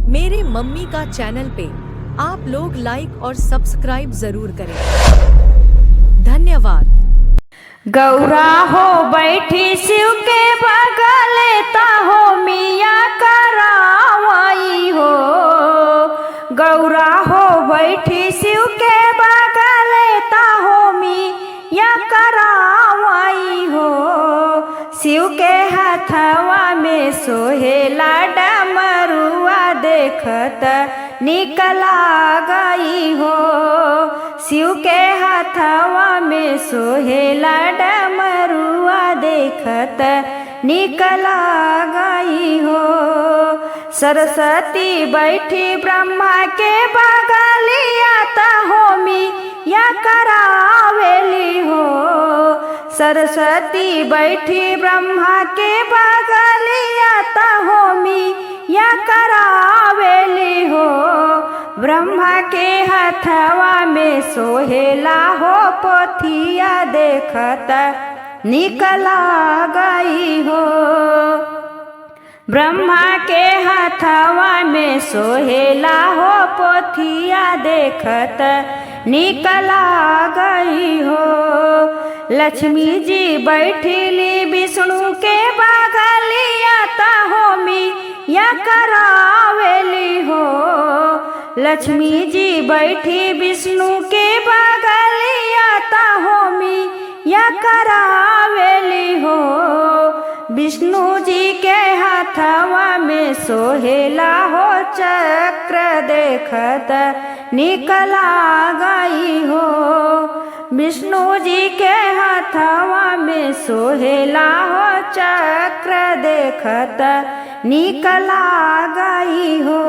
मेरे मम्मी का चैनल पे आप लोग लाइक और सब्सक्राइब जरूर करें। धन्यवाद। गौरा हो बैठी शिव के बगले हो मिया करावाई हो। गौरा हो बैठी शिव के बगले हो मिया करावाई हो। शिव के हाथवा में सोहेला डमरुआ देखत निकला गई हो। शिव के हाथवा में सोहेला डमरुआ देखत निकला गई हो। सरस्वती बैठी ब्रह्मा के बगलिया होमी या करावेली हो। सरस्वती बैठी ब्रह्मा के बगलिया होमी या करावेली हो। ब्रह्मा के हाथवा में सोहेला हो पोथिया देखत निकला गई हो। ब्रह्मा के हाथवा में सोहेला हो पोथिया देखत निकला गई हो। लक्ष्मी जी बैठीली विष्णु के बगलिया होमी या करावेली हो। लक्ष्मी जी बैठी विष्णु के बगलिया होमी या करावेली हो। विष्णु जी के हाथवा में सोहेला हो चक्र देखत निकला गई हो। विष्णु जी के हाथवा में सोहेला हो चक्र देखत निकला गई हो।